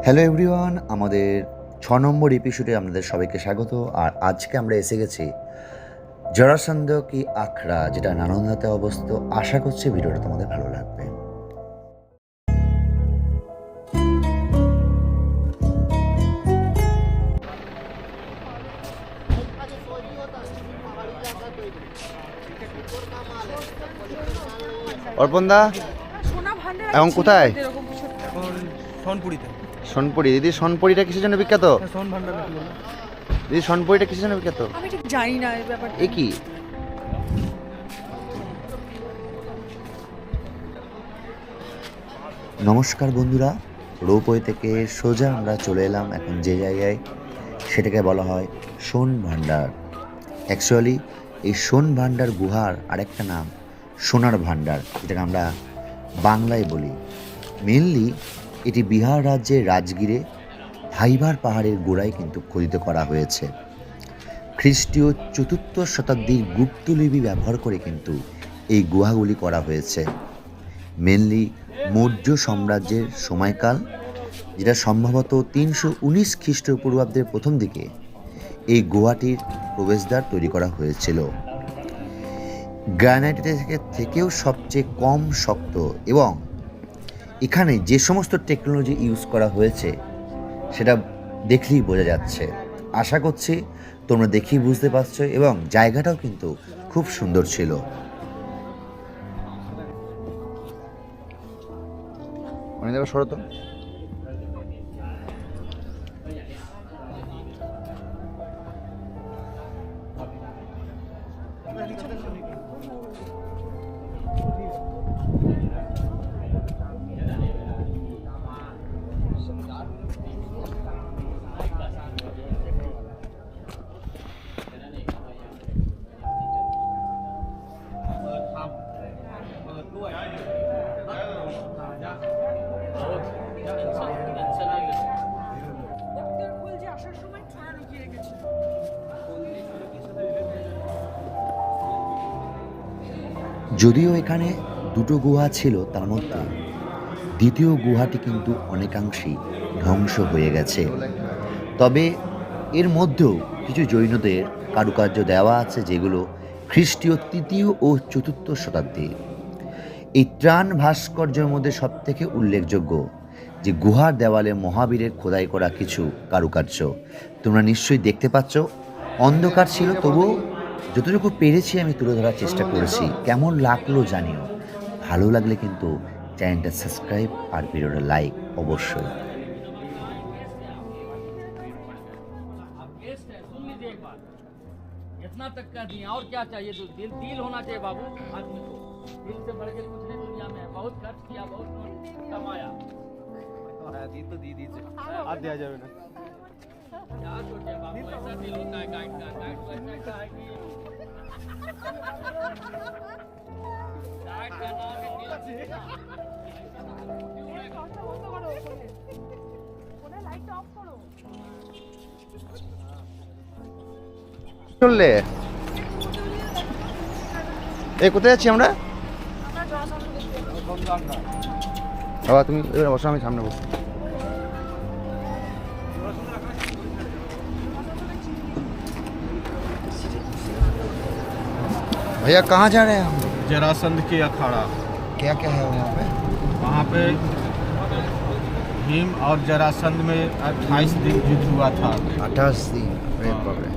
Hello everyone, আমাদের 6 নম্বর এপিসোডে আপনাদের সবাইকে স্বাগত। আর আজকে আমরা এসে গেছি জরাসন্ধ কি আখড়া, যেটা নালন্দাতে অবস্থিত। আশা করছি ভিডিওটা তোমাদের ভালো লাগবে। অর্পণদা এখন কোথায়? সোনপুরি। দিদি, সোনপুরিটা কিসের জন্য বিখ্যাত? দিদি, সোনপুরিটা কিসের জন্য বিখ্যাত? আমি ঠিক জানি না এই ব্যাপারটা। এ কি? নমস্কার বন্ধুরা, রোপওয়ে থেকে সোজা আমরা চলে এলাম এখন যে জায়গায়, সেটাকে বলা হয় সোন ভান্ডার। অ্যাকচুয়ালি এই সোন ভান্ডার গুহার আরেকটা নাম সোনার ভান্ডার, যেটাকে আমরা বাংলায় বলি। মেনলি এটি বিহার রাজ্যের রাজগীরে ভাইবার পাহাড়ের গোড়ায় কিন্তু খোদিত করা হয়েছে। খ্রিস্টীয় ৪র্থ শতাব্দীর গুপ্তলিপি ব্যবহার করে কিন্তু এই গুহাগুলি করা হয়েছে। মেনলি মৌর্য সাম্রাজ্যের সময়কাল, যেটা সম্ভবত ৩১৯ খ্রিস্টপূর্বাব্দের প্রথম দিকে এই গুহাটির প্রবেশদ্বার তৈরি করা হয়েছিল। গ্রানাইটের থেকেও সবচেয়ে কম শক্ত, এবং এখানে যে সমস্ত টেকনোলজি ইউজ করা হয়েছে সেটা দেখলেই বোঝা যাচ্ছে। আশা করছি তোমরা দেখেই বুঝতে পারছো, এবং জায়গাটাও কিন্তু খুব সুন্দর ছিল। অনেক সরত যদিও এখানে দুটো গুহা ছিল, তার মধ্যে দ্বিতীয় গুহাটি কিন্তু অনেকাংশেই ধ্বংস হয়ে গেছে। তবে এর মধ্যেও কিছু জৈনদের কারুকার্য দেওয়া আছে, যেগুলো খ্রিস্টীয় ৩য় ও ৪র্থ শতাব্দী। এই ত্রাণ ভাস্কর্যের মধ্যে সবথেকে উল্লেখযোগ্য যে গুহার দেওয়ালে মহাবীরের খোদাই করা কিছু কারুকার্য তোমরা নিশ্চয়ই দেখতে পাচ্ছ। অন্ধকার ছিল, তবুও যতটুকু পেরেছি আমি তুলে ধরার চেষ্টা করেছি। কেমন লাগলো জানিও, ভালো লাগলে কিন্তু চ্যানেলটা সাবস্ক্রাইব আর ভিডিওটা লাইক অবশ্যই। इतना तक कर दिए, और क्या चाहिए? तो दिल होना चाहिए बाबू आदमी को। दिल से बढ़ के कुछ नहीं दुनिया में है। बहुत खर्च किया, बहुत कमाया। दी तो दी से आज दिया जाए ना। क्या सोचे बाबू, ऐसा दिल होता है गाइड का। गाइड ऐसा है कि गाइड का नाम है दिल। লাইট অফ করো। চললে এই কোথায় যাচ্ছি আমরা? বাবা তুমি এবার বসো, আমি সামনে বসো। भैया कहाँ जा रहे हैं हम? जरासंध के अखाड़ा। क्या क्या है वहाँ पे भीम और जरासंध में 28 दिन युद्ध हुआ था। 28 दिन? अरे बाप रे।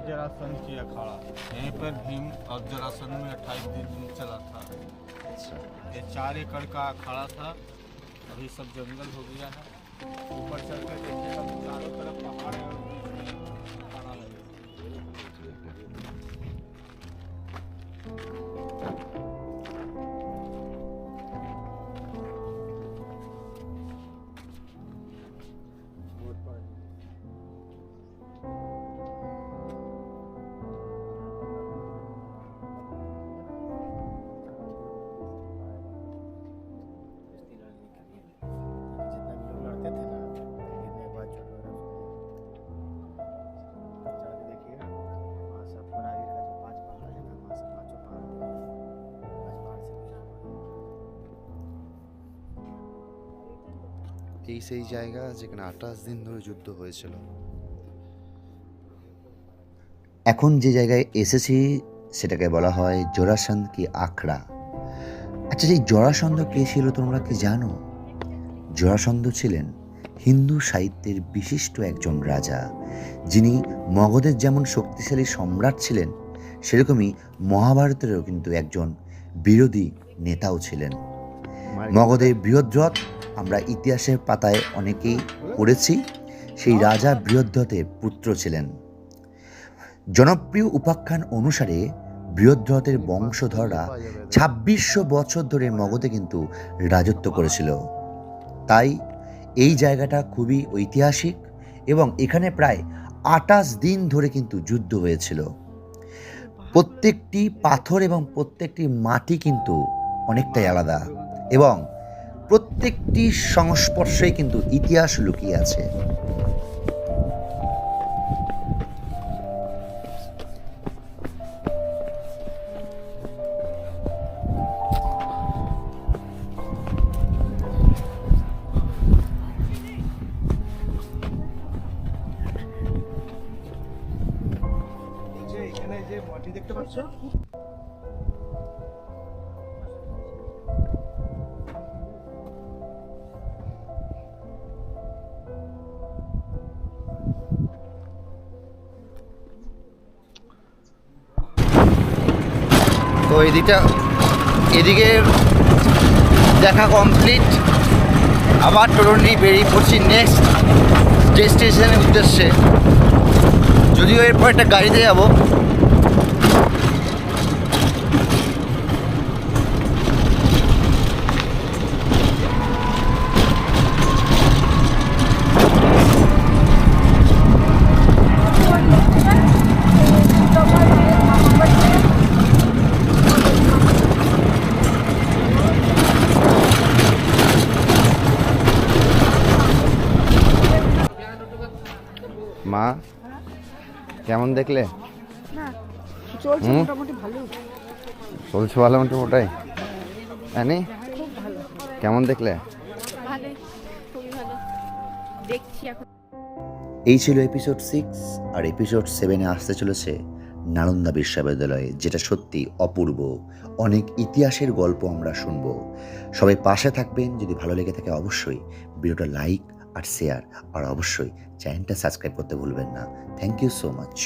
जरासंध की अखाड़ा। यहीं पर भीम और जरासंध में 28 दिन चला था। ये 4 एकड़ का अखाड़ा था, अभी सब जंगल हो गया है। ऊपर चल कर देखिएगा तो चारों तरफ पहाड़ है और बीच में अखाड़ा लगे। जितना भी लोग लड़ते थे ना, गिरने के बाद चोट वगैरह उसको जाके देखिएगा, वहाँ सब राजगीर का जो 5 पहाड़ है ना, वहाँ से 5 पहाड़ दिखेगा। 5 पहाड़ से घिरा हुआ है। এই সেই জায়গা যেখানে 28 দিন ধরে যুদ্ধ হয়েছিল। এখন যে জায়গায় এসেছি সেটাকে বলা হয় জরাসন্ধ কি আখড়া। আচ্ছা, সেই জরাসন্ধ কে ছিল তোমরা কি জানো? জরাসন্ধ ছিলেন হিন্দু সাহিত্যের বিশিষ্ট একজন রাজা, যিনি মগধের যেমন শক্তিশালী সম্রাট ছিলেন, সেরকমই মহাভারতেরও কিন্তু একজন বিরোধী নেতাও ছিলেন। মগধের বৃহদ্রথ আমরা ইতিহাসের পাতায় অনেকেই পড়েছি, সেই রাজা বৃহদ্রথের পুত্র ছিলেন। জনপ্রিয় উপাখ্যান অনুসারে বৃহদ্রথের বংশধররা 2600 বছর ধরে মগধে কিন্তু রাজত্ব করেছিল। তাই এই জায়গাটা খুবই ঐতিহাসিক এবং এখানে প্রায় 28 দিন ধরে কিন্তু যুদ্ধ হয়েছিল। প্রত্যেকটি পাথর এবং প্রত্যেকটি মাটি কিন্তু অনেকটাই আলাদা এবং প্রত্যেকটি সংস্পর্শেই কিন্তু ইতিহাস লুকিয়ে আছে। এখানে যে মাটি দেখতে পাচ্ছ, তো এদিকে দেখা কমপ্লিট। আবার টোটো নিয়ে বেরিয়ে পড়ছি নেক্সট ডেস্টিনেশনের উদ্দেশ্যে। যদিও এরপর একটা গাড়িতে যাব। মা কেমন দেখলে? না চলছে মোটামুটি ভালো। চলছে ভালো মোটামুটি। জানি খুব ভালো। কেমন দেখলে? ভালো, খুবই ভালো দেখছি এখন। এই ছিল এপিসোড 6, আর এপিসোড 7-এ আসতে চলেছে নালন্দা বিশ্ববিদ্যালয়ে, যেটা সত্যি অপূর্ব। অনেক ইতিহাসের গল্প আমরা শুনব। সবাই পাশে থাকবেন। যদি ভালো লেগে থাকে অবশ্যই ভিডিওটা লাইক আর শেয়ার, আর অবশ্যই চ্যানেলটা সাবস্ক্রাইব করতে ভুলবেন না। Thank you so much.